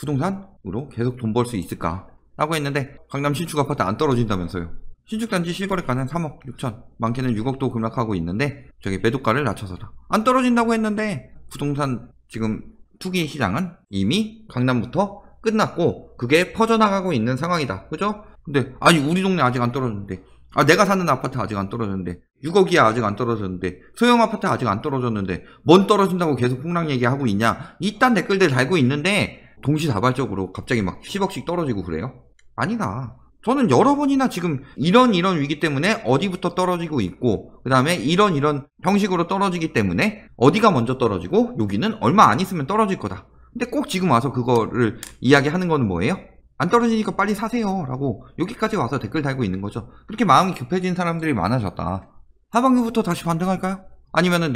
부동산으로 계속 돈 벌 수 있을까? 라고 했는데 강남 신축 아파트 안 떨어진다면서요. 신축단지 실거래가는 3억 6천, 많게는 6억도 급락하고 있는데 저기 매도가를 낮춰서다. 안 떨어진다고 했는데 부동산 지금 투기 시장은 이미 강남부터 끝났고 그게 퍼져나가고 있는 상황이다. 그죠? 근데 아니 우리 동네 아직 안 떨어졌는데, 내가 사는 아파트 아직 안 떨어졌는데, 6억이야 아직 안 떨어졌는데, 소형 아파트 아직 안 떨어졌는데 뭔 떨어진다고 계속 폭락 얘기하고 있냐, 이딴 댓글들 달고 있는데 동시다발적으로 갑자기 막 10억씩 떨어지고 그래요? 아니다. 저는 여러 번이나 지금 이런 위기 때문에 어디부터 떨어지고 있고, 그 다음에 이런 형식으로 떨어지기 때문에 어디가 먼저 떨어지고 여기는 얼마 안 있으면 떨어질 거다. 근데 꼭 지금 와서 그거를 이야기하는 거는 뭐예요? 안 떨어지니까 빨리 사세요 라고 여기까지 와서 댓글 달고 있는 거죠. 그렇게 마음이 급해진 사람들이 많아졌다. 하반기부터 다시 반등할까요? 아니면은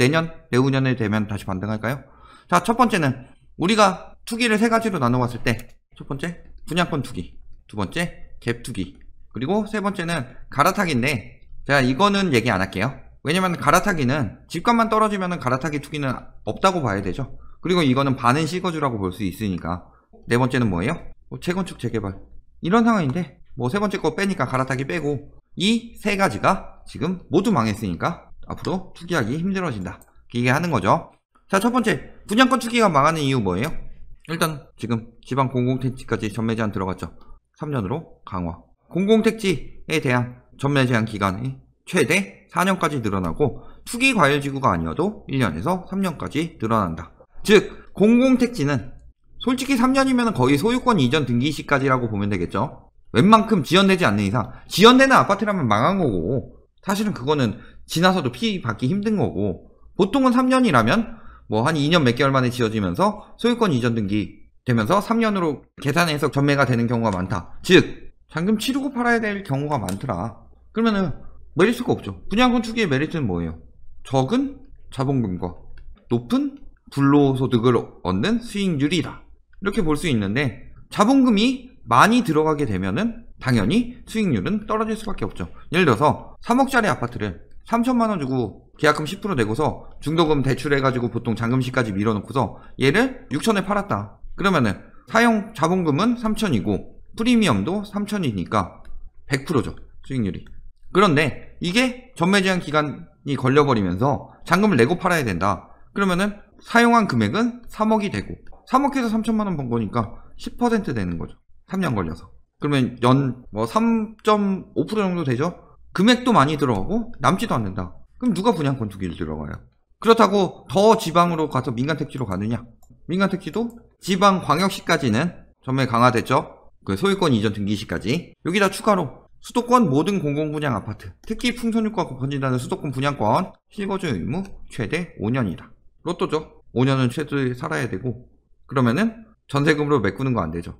내후년에 되면 다시 반등할까요? 자, 첫 번째는 우리가 투기를 세 가지로 나눠봤을 때, 첫 번째 분양권 투기, 두 번째 갭 투기, 그리고 세 번째는 갈아타기인데, 제가 이거는 얘기 안 할게요. 왜냐면 갈아타기는 집값만 떨어지면 갈아타기 투기는 없다고 봐야 되죠. 그리고 이거는 반은 실거주라고 볼 수 있으니까. 네 번째는 뭐예요? 재건축 재개발 이런 상황인데 세 번째 거 빼니까 갈아타기 빼고 이 세 가지가 지금 모두 망했으니까 앞으로 투기하기 힘들어진다, 이게 하는 거죠. 자, 첫 번째 분양권 투기가 망하는 이유 뭐예요? 일단 지금 지방 공공택지까지 전매 제한 들어갔죠. 3년으로 강화, 공공택지에 대한 전매 제한 기간이 최대 4년까지 늘어나고 투기 과열지구가 아니어도 1년에서 3년까지 늘어난다. 즉 공공택지는 솔직히 3년이면 거의 소유권 이전 등기 시까지라고 보면 되겠죠. 웬만큼 지연되지 않는 이상, 지연되는 아파트라면 망한 거고, 사실은 그거는 지나서도 피 받기 힘든 거고, 보통은 3년이라면 한 2년 몇 개월 만에 지어지면서 소유권 이전 등기 되면서 3년으로 계산해서 전매가 되는 경우가 많다. 즉 잔금 치르고 팔아야 될 경우가 많더라. 그러면은 메리트가 없죠. 분양권 투기의 메리트는 뭐예요? 적은 자본금과 높은 불로소득을 얻는 수익률이다, 이렇게 볼 수 있는데, 자본금이 많이 들어가게 되면은 당연히 수익률은 떨어질 수밖에 없죠. 예를 들어서 3억짜리 아파트를 3천만원 주고 계약금 10% 내고서 중도금 대출해가지고 보통 잔금시까지 밀어놓고서 얘를 6천에 팔았다. 그러면은 사용 자본금은 3천이고 프리미엄도 3천이니까 100%죠, 수익률이. 그런데 이게 전매 제한 기간이 걸려버리면서 잔금을 내고 팔아야 된다. 그러면은 사용한 금액은 3억이 되고 3억에서 3천만원 번 거니까 10% 되는 거죠. 3년 걸려서. 그러면 연 3.5% 정도 되죠? 금액도 많이 들어가고 남지도 않는다. 그럼 누가 분양권 투기를 들어가요? 그렇다고 더 지방으로 가서 민간택지로 가느냐? 민간택지도 지방 광역시까지는 전매 강화됐죠? 그 소유권 이전 등기시까지. 여기다 추가로 수도권 모든 공공분양 아파트, 특히 풍선효과가 번진다는 수도권 분양권 실거주 의무 최대 5년이다. 로또죠. 5년은 최대 살아야 되고, 그러면은 전세금으로 메꾸는 거 안 되죠.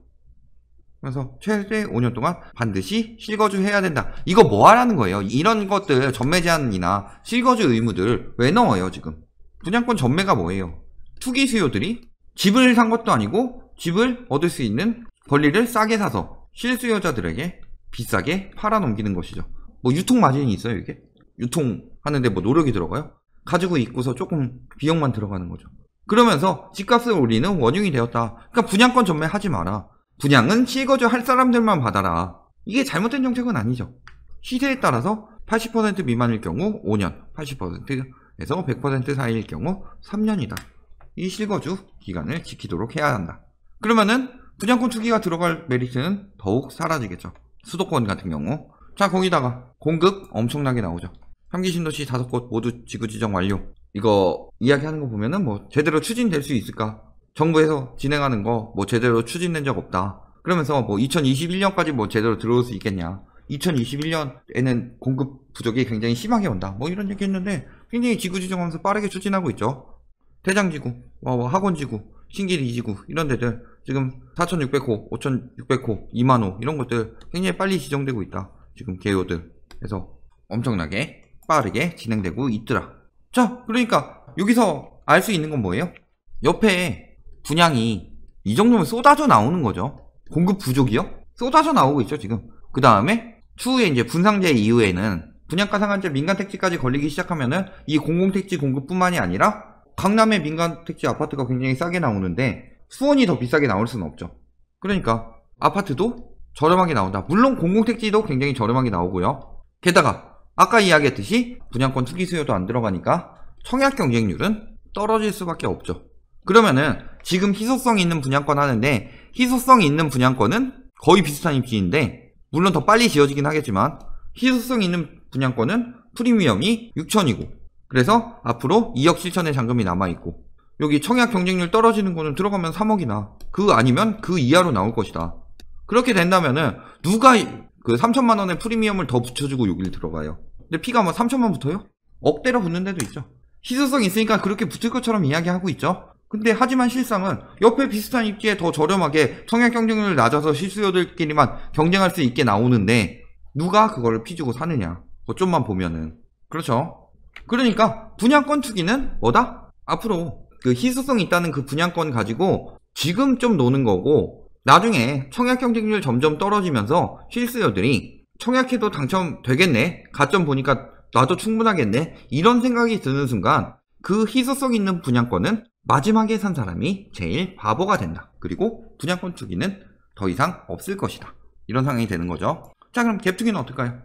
그래서 최대 5년 동안 반드시 실거주 해야 된다. 이거 뭐 하라는 거예요? 이런 것들 전매 제한이나 실거주 의무들 왜 넣어요 지금? 분양권 전매가 뭐예요? 투기 수요들이 집을 산 것도 아니고 집을 얻을 수 있는 권리를 싸게 사서 실수요자들에게 비싸게 팔아넘기는 것이죠. 유통 마진이 있어요 이게? 유통하는데 노력이 들어가요? 가지고 있고서 조금 비용만 들어가는 거죠. 그러면서 집값을 올리는 원흉이 되었다. 그러니까 분양권 전매하지 마라. 분양은 실거주 할 사람들만 받아라. 이게 잘못된 정책은 아니죠. 시세에 따라서 80% 미만일 경우 5년, 80%에서 100% 사이일 경우 3년이다. 이 실거주 기간을 지키도록 해야 한다. 그러면은 분양권 투기가 들어갈 메리트는 더욱 사라지겠죠. 수도권 같은 경우. 자, 거기다가 공급 엄청나게 나오죠. 3기 신도시 5곳 모두 지구 지정 완료. 이거 이야기하는 거 보면은 제대로 추진될 수 있을까? 정부에서 진행하는 거 제대로 추진된 적 없다. 그러면서 2021년까지 제대로 들어올 수 있겠냐. 2021년에는 공급 부족이 굉장히 심하게 온다. 이런 얘기 했는데 굉장히 지구 지정하면서 빠르게 추진하고 있죠. 대장지구, 학원지구, 신길 2지구 이런 데들 지금 4,600호, 5,600호, 2만호 이런 것들 굉장히 빨리 지정되고 있다. 지금 개요들. 그래서 엄청나게 빠르게 진행되고 있더라. 자, 그러니까 여기서 알 수 있는 건 뭐예요? 옆에 분양이 이 정도면 쏟아져 나오는 거죠. 공급 부족이요? 쏟아져 나오고 있죠 지금. 그 다음에 추후에 이제 분상제 이후에는 분양가 상한제 민간택지까지 걸리기 시작하면은 이 공공택지 공급뿐만이 아니라 강남의 민간택지 아파트가 굉장히 싸게 나오는데 수원이 더 비싸게 나올 수는 없죠. 그러니까 아파트도 저렴하게 나온다. 물론 공공택지도 굉장히 저렴하게 나오고요. 게다가 아까 이야기했듯이 분양권 투기 수요도 안 들어가니까 청약 경쟁률은 떨어질 수밖에 없죠. 그러면은 지금 희소성 있는 분양권 하는데 희소성 있는 분양권은 거의 비슷한 입지인데 물론 더 빨리 지어지긴 하겠지만 희소성 있는 분양권은 프리미엄이 6천이고 그래서 앞으로 2억 7천의 잔금이 남아있고 여기 청약 경쟁률 떨어지는 거는 들어가면 3억이나 그 아니면 그 이하로 나올 것이다. 그렇게 된다면은 누가 그 3천만 원의 프리미엄을 더 붙여주고 여기를 들어가요. 근데 피가 뭐 3천만 붙어요? 억대로 붙는 데도 있죠. 희소성 있으니까 그렇게 붙을 것처럼 이야기하고 있죠. 근데 하지만 실상은 옆에 비슷한 입지에 더 저렴하게 청약 경쟁률을 낮아서 실수요들끼리만 경쟁할 수 있게 나오는데 누가 그거를 피주고 사느냐. 그것좀만 보면은. 그렇죠. 그러니까 분양권 투기는 뭐다? 앞으로 그 희소성 있다는 그 분양권 가지고 지금 좀 노는 거고 나중에 청약 경쟁률 점점 떨어지면서 실수요들이 청약해도 당첨되겠네. 가점 보니까 나도 충분하겠네. 이런 생각이 드는 순간 그 희소성 있는 분양권은 마지막에 산 사람이 제일 바보가 된다. 그리고 분양권 투기는 더 이상 없을 것이다. 이런 상황이 되는 거죠. 자, 그럼 갭 투기는 어떨까요?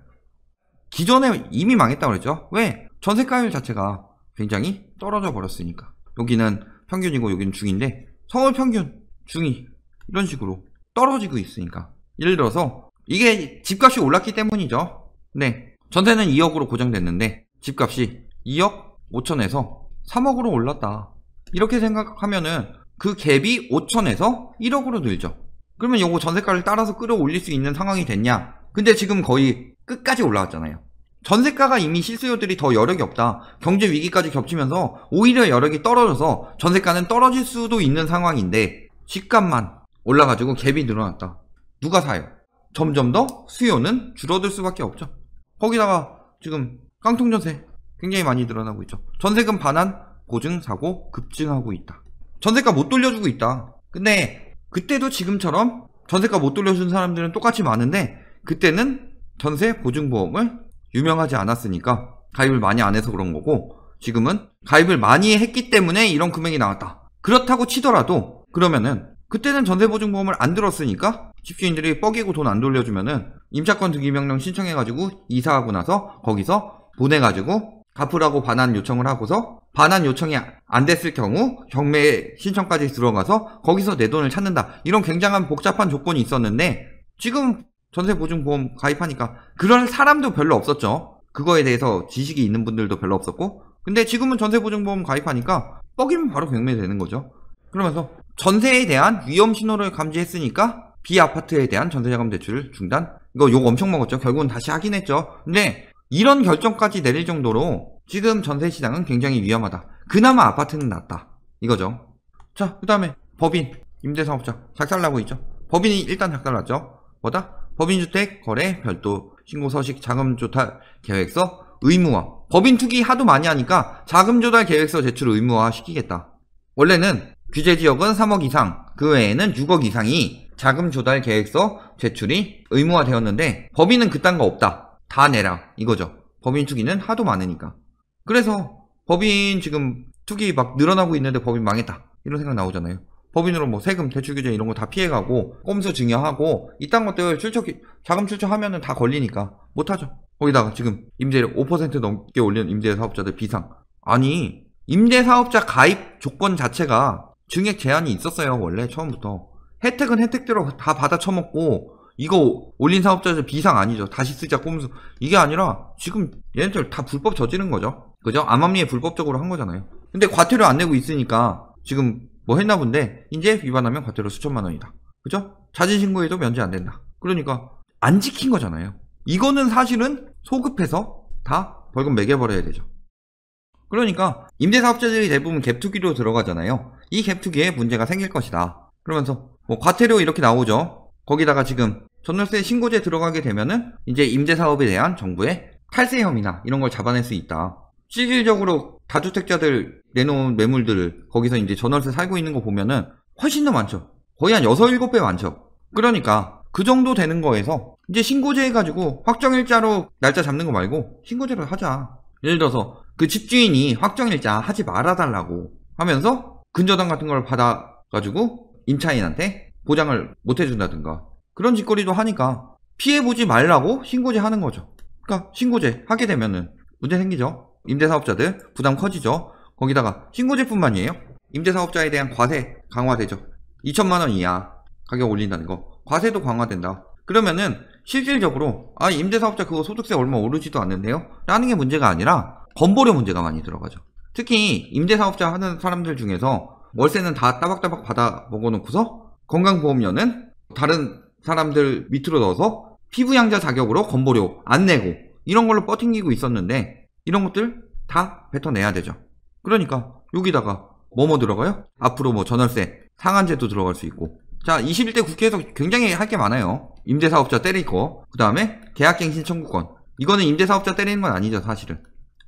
기존에 이미 망했다고 그랬죠. 왜? 전세가율 자체가 굉장히 떨어져 버렸으니까. 여기는 평균이고 여기는 중인데 서울 평균, 중위 이런 식으로 떨어지고 있으니까. 예를 들어서 이게 집값이 올랐기 때문이죠. 네, 전세는 2억으로 고정됐는데 집값이 2억 5천에서 3억으로 올랐다. 이렇게 생각하면은 그 갭이 5천에서 1억으로 늘죠. 그러면 요거 전세가를 따라서 끌어올릴 수 있는 상황이 됐냐? 근데 지금 거의 끝까지 올라왔잖아요. 전세가가 이미 실수요들이 더 여력이 없다. 경제 위기까지 겹치면서 오히려 여력이 떨어져서 전세가는 떨어질 수도 있는 상황인데 집값만 올라가지고 갭이 늘어났다. 누가 사요? 점점 더 수요는 줄어들 수밖에 없죠. 거기다가 지금 깡통전세 굉장히 많이 늘어나고 있죠. 전세금 반환, 보증, 사고 급증하고 있다. 전세가 못 돌려주고 있다. 근데 그때도 지금처럼 전세가 못 돌려준 사람들은 똑같이 많은데 그때는 전세 보증보험을 유명하지 않았으니까 가입을 많이 안 해서 그런 거고 지금은 가입을 많이 했기 때문에 이런 금액이 나왔다. 그렇다고 치더라도 그러면은 그때는 전세보증보험을 안 들었으니까 집주인들이 뻐기고 돈 안 돌려주면은 임차권 등기명령 신청해가지고 이사하고 나서 거기서 보내가지고 갚으라고 반환 요청을 하고서 반환 요청이 안 됐을 경우 경매 신청까지 들어가서 거기서 내 돈을 찾는다. 이런 굉장한 복잡한 조건이 있었는데 지금 전세보증보험 가입하니까 그럴 사람도 별로 없었죠. 그거에 대해서 지식이 있는 분들도 별로 없었고 근데 지금은 전세보증보험 가입하니까 뻐기면 바로 경매되는 거죠. 그러면서 전세에 대한 위험 신호를 감지했으니까 비아파트에 대한 전세자금 대출 중단 이거 욕 엄청 먹었죠. 결국은 다시 하긴 했죠. 근데 이런 결정까지 내릴 정도로 지금 전세시장은 굉장히 위험하다. 그나마 아파트는 낫다. 이거죠. 자, 그 다음에 법인, 임대사업자 작살나고 있죠. 법인이 일단 작살났죠. 뭐다? 법인주택, 거래, 별도, 신고서식, 자금조달 계획서, 의무화. 법인 투기 하도 많이 하니까 자금조달 계획서 제출 의무화 시키겠다. 원래는 규제지역은 3억 이상, 그 외에는 6억 이상이 자금조달 계획서 제출이 의무화되었는데 법인은 그딴 거 없다. 다 내라. 이거죠. 법인 투기는 하도 많으니까. 그래서 법인 지금 투기 막 늘어나고 있는데 법인 망했다. 이런 생각 나오잖아요. 법인으로 뭐 세금, 대출규제 이런 거 다 피해가고 꼼수 증여하고 이딴 것들 자금 출처하면은 다 걸리니까 못하죠. 거기다가 지금 임대료 5% 넘게 올리는 임대사업자들 비상. 아니 임대사업자 가입 조건 자체가 증액 제한이 있었어요. 원래 처음부터. 혜택은 혜택대로 다 받아 처먹고 이거 올린 사업자들 비상 아니죠. 다시 쓰자 꼼수. 이게 아니라 지금 얘네들 다 불법 저지른 거죠. 그죠? 암암리에 불법적으로 한 거잖아요. 근데 과태료 안 내고 있으니까 지금 뭐 했나 본데 이제 위반하면 과태료 수천만 원이다. 그죠? 자진신고에도 면제 안 된다. 그러니까 안 지킨 거잖아요. 이거는 사실은 소급해서 다 벌금 매겨버려야 되죠. 그러니까 임대사업자들이 대부분 갭투기로 들어가잖아요. 이 갭투기에 문제가 생길 것이다. 그러면서 뭐 과태료 이렇게 나오죠. 거기다가 지금 전월세 신고제 들어가게 되면은 이제 임대사업에 대한 정부의 탈세 혐의나 이런 걸 잡아낼 수 있다. 실질적으로 다주택자들 내놓은 매물들을 거기서 이제 전월세 살고 있는 거 보면은 훨씬 더 많죠. 거의 한 6, 7배 많죠. 그러니까 그 정도 되는 거에서 이제 신고제 해가지고 확정일자로 날짜 잡는 거 말고 신고제로 하자. 예를 들어서 그 집주인이 확정일자 하지 말아달라고 하면서 근저당 같은 걸 받아가지고 임차인한테 보장을 못 해준다든가 그런 짓거리도 하니까 피해보지 말라고 신고제 하는 거죠. 그러니까 신고제 하게 되면은 문제 생기죠. 임대사업자들 부담 커지죠. 거기다가 신고제뿐만이에요. 임대사업자에 대한 과세 강화되죠. 2천만원 이하 가격 올린다는 거. 과세도 강화된다. 그러면은 실질적으로 임대사업자 그거 소득세 얼마 오르지도 않는데요? 라는 게 문제가 아니라 건보료 문제가 많이 들어가죠. 특히 임대사업자 하는 사람들 중에서 월세는 다 따박따박 받아 먹어놓고서 건강보험료는 다른 사람들 밑으로 넣어서 피부양자 자격으로 건보료 안 내고 이런 걸로 버팅기고 있었는데 이런 것들 다 뱉어내야 되죠. 그러니까 여기다가 뭐뭐 들어가요? 앞으로 뭐 전월세 상한제도 들어갈 수 있고. 자, 21대 국회에서 굉장히 할 게 많아요. 임대사업자 때릴 거, 그 다음에 계약갱신 청구권. 이거는 임대사업자 때리는 건 아니죠, 사실은.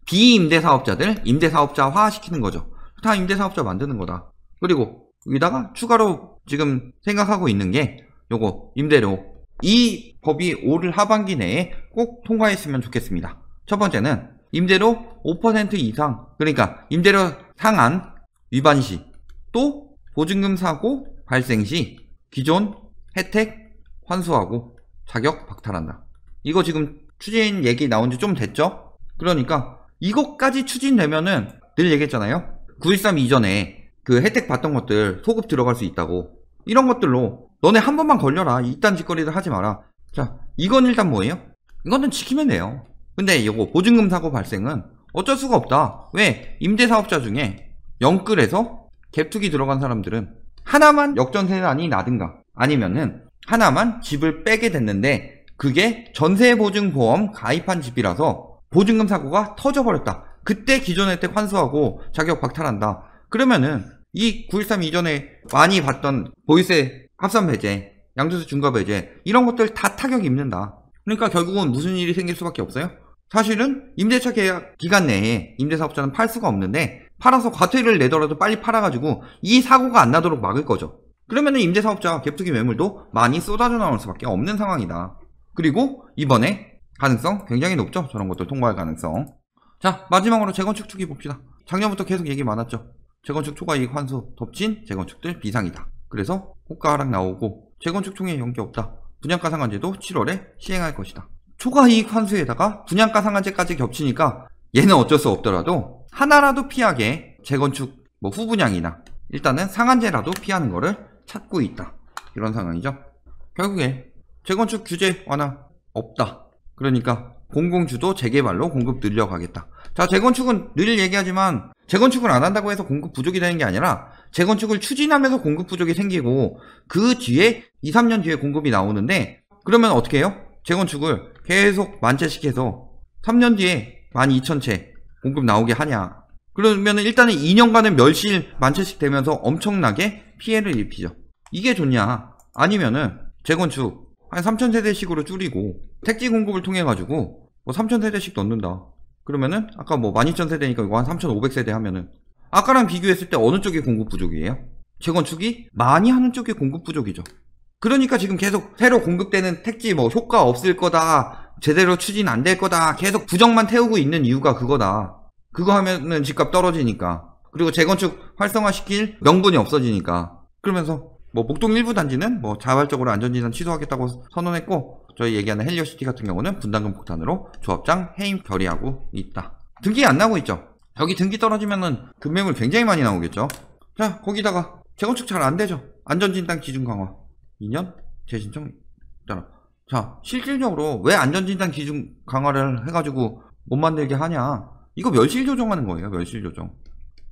비임대사업자들 임대사업자화 시키는 거죠. 다 임대사업자 만드는 거다. 그리고 여기다가 추가로 지금 생각하고 있는 게 요거 임대료. 이 법이 올 하반기 내에 꼭 통과했으면 좋겠습니다. 첫 번째는 임대료 5% 이상, 그러니까 임대료 상한 위반 시, 또 보증금 사고 발생 시 기존 혜택 환수하고 자격 박탈한다. 이거 지금 추진 얘기 나온 지 좀 됐죠? 그러니까 이것까지 추진되면은 늘 얘기했잖아요. 9.13 이전에 그 혜택 받던 것들 소급 들어갈 수 있다고. 이런 것들로 너네 한 번만 걸려라. 이딴 짓거리를 하지 마라. 자, 이건 일단 뭐예요? 이거는 지키면 돼요. 근데 이거 보증금 사고 발생은 어쩔 수가 없다. 왜? 임대사업자 중에 영끌에서 갭투기 들어간 사람들은 하나만 역전세난이 나든가 아니면은 하나만 집을 빼게 됐는데 그게 전세보증보험 가입한 집이라서 보증금 사고가 터져버렸다. 그때 기존 혜택 환수하고 자격 박탈한다. 그러면은 이 9.13 이전에 많이 받던 보유세 합산 배제, 양도세 중과 배제 이런 것들 다 타격이 입는다. 그러니까 결국은 무슨 일이 생길 수밖에 없어요? 사실은 임대차 계약 기간 내에 임대사업자는 팔 수가 없는데 팔아서 과태료를 내더라도 빨리 팔아가지고 이 사고가 안 나도록 막을 거죠. 그러면은 임대사업자 갭투기 매물도 많이 쏟아져 나올 수밖에 없는 상황이다. 그리고 이번에 가능성 굉장히 높죠. 저런 것들 통과할 가능성. 자, 마지막으로 재건축 투기 봅시다. 작년부터 계속 얘기 많았죠. 재건축 초과이익 환수 덮친 재건축들 비상이다. 그래서 호가 하락 나오고 재건축 총액 연기 없다. 분양가 상한제도 7월에 시행할 것이다. 초과이익 환수에다가 분양가 상한제까지 겹치니까 얘는 어쩔 수 없더라도 하나라도 피하게 재건축 후분양이나 일단은 상한제라도 피하는 거를 찾고 있다. 이런 상황이죠. 결국에 재건축 규제 완화 없다. 그러니까 공공주도 재개발로 공급 늘려가겠다. 자, 재건축은 늘 얘기하지만 재건축을 안 한다고 해서 공급 부족이 되는 게 아니라 재건축을 추진하면서 공급 부족이 생기고 그 뒤에 2, 3년 뒤에 공급이 나오는데 그러면 어떻게 해요? 재건축을 계속 만체시켜서 3년 뒤에 12,000채 공급 나오게 하냐. 그러면 일단은 2년간은 멸실 만체식 되면서 엄청나게 피해를 입히죠. 이게 좋냐? 아니면은 재건축 한 3,000세대씩으로 줄이고 택지 공급을 통해 가지고 뭐 3,000세대씩 넣는다. 그러면은 아까 뭐 12,000세대니까 이거 한 3,500세대 하면은 아까랑 비교했을 때 어느 쪽이 공급 부족이에요? 재건축이 많이 하는 쪽이 공급 부족이죠. 그러니까 지금 계속 새로 공급되는 택지 뭐 효과 없을 거다, 제대로 추진 안 될 거다, 계속 부정만 태우고 있는 이유가 그거다. 그거 하면은 집값 떨어지니까. 그리고 재건축 활성화시킬 명분이 없어지니까. 그러면서 뭐 목동 일부 단지는 뭐 자발적으로 안전진단 취소하겠다고 선언했고, 저희 얘기하는 헬리오시티 같은 경우는 분담금 폭탄으로 조합장 해임 결의하고 있다. 등기 안 나오고 있죠. 여기 등기 떨어지면은 급매물 굉장히 많이 나오겠죠. 자, 거기다가 재건축 잘 안 되죠. 안전진단 기준 강화 2년 재신청 있잖아. 자, 실질적으로 왜 안전진단 기준 강화를 해가지고 못 만들게 하냐? 이거 멸실 조정하는 거예요. 멸실 조정.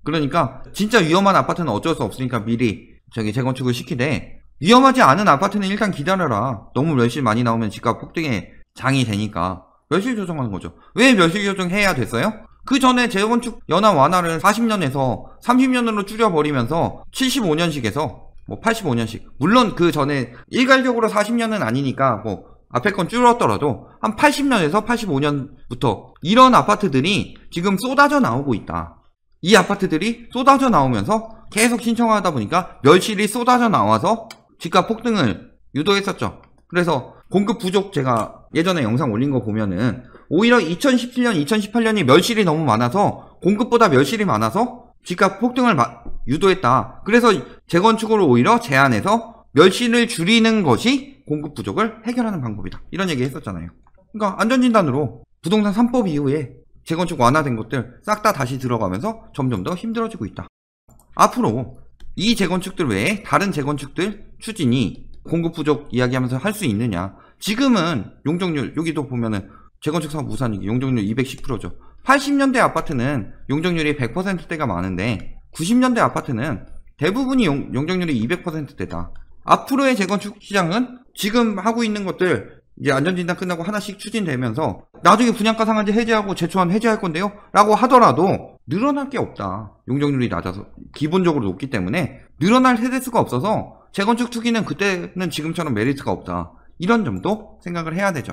그러니까 진짜 위험한 아파트는 어쩔 수 없으니까 미리 재건축을 시키되, 위험하지 않은 아파트는 일단 기다려라. 너무 멸실 많이 나오면 집값 폭등에 장이 되니까 멸실 조정하는 거죠. 왜 멸실 조정 해야 됐어요? 그 전에 재건축 연한 완화를 40년에서 30년으로 줄여버리면서 75년씩에서 뭐 85년씩. 물론 그 전에 일괄적으로 40년은 아니니까 뭐 앞에 건 줄었더라도 한 80년에서 85년부터 이런 아파트들이 지금 쏟아져 나오고 있다. 이 아파트들이 쏟아져 나오면서 계속 신청하다 보니까 멸실이 쏟아져 나와서 집값 폭등을 유도했었죠. 그래서 공급 부족, 제가 예전에 영상 올린 거 보면은 오히려 2017년, 2018년이 멸실이 너무 많아서, 공급보다 멸실이 많아서 집값 폭등을 유도했다. 그래서 재건축을 오히려 제한해서 멸실을 줄이는 것이 공급 부족을 해결하는 방법이다. 이런 얘기 했었잖아요. 그러니까 안전진단으로 부동산 3법 이후에 재건축 완화된 것들 싹 다 다시 들어가면서 점점 더 힘들어지고 있다. 앞으로 이 재건축들 외에 다른 재건축들 추진이 공급 부족 이야기하면서 할 수 있느냐. 지금은 용적률, 여기도 보면은 재건축 사업 우산이기 용적률 210%죠. 80년대 아파트는 용적률이 100%대가 많은데 90년대 아파트는 대부분이 용적률이 200%대다. 앞으로의 재건축 시장은 지금 하고 있는 것들 이제 안전진단 끝나고 하나씩 추진되면서 나중에 분양가 상한제 해제하고 재초안 해제할 건데요? 라고 하더라도 늘어날 게 없다. 용적률이 낮아서 기본적으로 높기 때문에 늘어날 세대수가 없어서 재건축 투기는 그때는 지금처럼 메리트가 없다. 이런 점도 생각을 해야 되죠.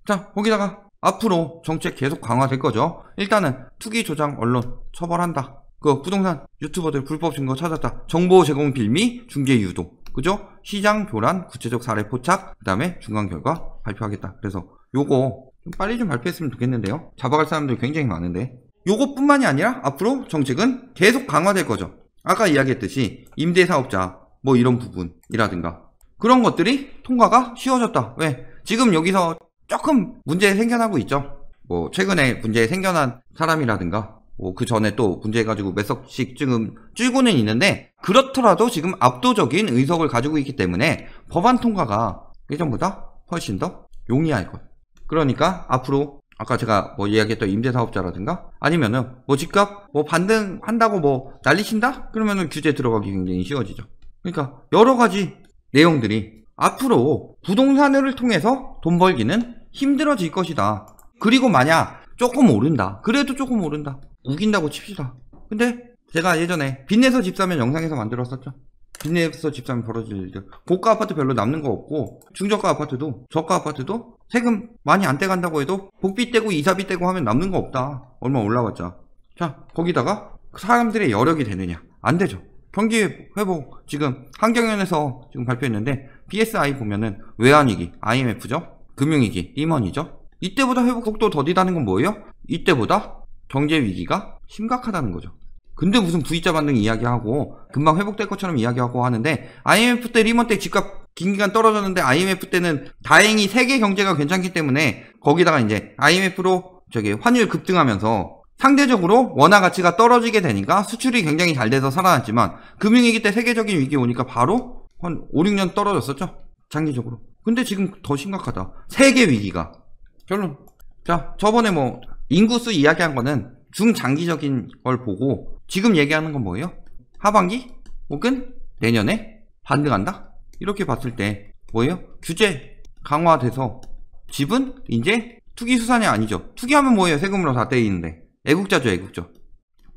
자, 거기다가 앞으로 정책 계속 강화될 거죠. 일단은 투기 조장 언론 처벌한다. 그 부동산 유튜버들 불법 증거 찾았다. 정보 제공 빌미, 중개 유도. 그죠? 시장 교란, 구체적 사례 포착, 그 다음에 중간 결과 발표하겠다. 그래서 요거 좀 빨리 좀 발표했으면 좋겠는데요. 잡아갈 사람들이 굉장히 많은데. 요것뿐만이 아니라 앞으로 정책은 계속 강화될 거죠. 아까 이야기했듯이 임대사업자 뭐 이런 부분이라든가 그런 것들이 통과가 쉬워졌다. 왜? 지금 여기서 조금 문제 생겨나고 있죠. 뭐 최근에 문제 생겨난 사람이라든가 뭐 그 전에 또 문제해가지고 몇 석씩 지금 줄고는 있는데 그렇더라도 지금 압도적인 의석을 가지고 있기 때문에 법안 통과가 예전보다 훨씬 더 용이할 것. 그러니까 앞으로 아까 제가 뭐 이야기했던 임대사업자라든가 아니면은 뭐 집값 뭐 반등한다고 뭐 난리친다? 그러면은 규제 들어가기 굉장히 쉬워지죠. 그러니까 여러 가지 내용들이 앞으로 부동산을 통해서 돈 벌기는 힘들어질 것이다. 그리고 만약 조금 오른다. 그래도 조금 오른다. 우긴다고 칩시다. 근데 제가 예전에 빚내서 집 사면 영상에서 만들었었죠. 빚내서 집 사면 벌어질 일들. 고가 아파트 별로 남는 거 없고 중저가 아파트도 저가 아파트도 세금 많이 안 떼간다고 해도 복비 떼고 이사비 떼고 하면 남는 거 없다. 얼마 올라왔자. 자, 거기다가 사람들의 여력이 되느냐. 안 되죠. 경기 회복 지금 한경연에서 지금 발표했는데 BSI 보면은 외환위기 IMF죠. 금융위기 리먼이죠. 이때보다 회복 속도 더디다는 건 뭐예요? 이때보다 경제위기가 심각하다는 거죠. 근데 무슨 V자 반등 이야기하고 금방 회복될 것처럼 이야기하고 하는데 IMF 때 리먼 때 집값 긴 기간 떨어졌는데 IMF 때는 다행히 세계 경제가 괜찮기 때문에 거기다가 이제 IMF로 저기 환율 급등하면서 상대적으로 원화 가치가 떨어지게 되니까 수출이 굉장히 잘 돼서 살아났지만 금융위기 때 세계적인 위기 오니까 바로 한 5, 6년 떨어졌었죠. 장기적으로. 근데 지금 더 심각하다. 세계 위기가. 결론. 자, 저번에 뭐 인구수 이야기한 거는 중장기적인 걸 보고 지금 얘기하는 건 뭐예요? 하반기 혹은 내년에 반등한다? 이렇게 봤을 때 뭐예요? 규제 강화돼서 집은 이제 투기수산이 아니죠. 투기하면 뭐예요? 세금으로 다 떼이는데. 애국자죠, 애국자.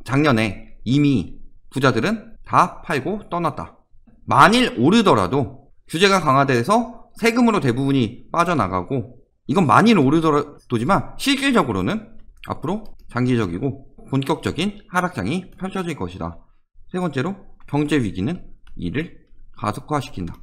작년에 이미 부자들은 다 팔고 떠났다. 만일 오르더라도 규제가 강화돼서 세금으로 대부분이 빠져나가고 이건 만일 오르더라도지만 실질적으로는 앞으로 장기적이고 본격적인 하락장이 펼쳐질 것이다. 세 번째로 경제 위기는 이를 가속화시킨다.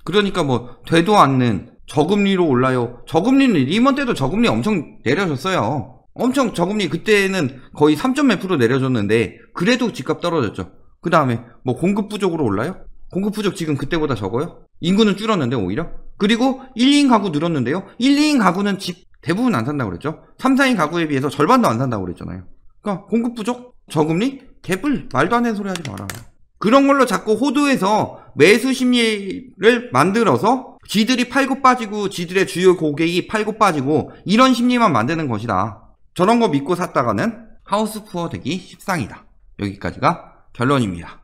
그러니까 뭐 되도 않는 저금리로 올라요. 저금리는 리먼 때도 저금리 엄청 내려졌어요. 엄청 저금리 그때는 거의 3점 몇 프로 내려줬는데 그래도 집값 떨어졌죠. 그 다음에 뭐 공급 부족으로 올라요? 공급 부족 지금 그때보다 적어요? 인구는 줄었는데 오히려? 그리고 1, 2인 가구 늘었는데요. 1, 2인 가구는 집 대부분 안 산다고 그랬죠. 3, 4인 가구에 비해서 절반도 안 산다고 그랬잖아요. 그러니까 공급 부족? 저금리? 개뿔 말도 안 되는 소리 하지 마라. 그런 걸로 자꾸 호도해서 매수 심리를 만들어서 지들이 팔고 빠지고 지들의 주요 고객이 팔고 빠지고 이런 심리만 만드는 것이다. 저런 거 믿고 샀다가는 하우스 푸어 되기 십상이다. 여기까지가 결론입니다.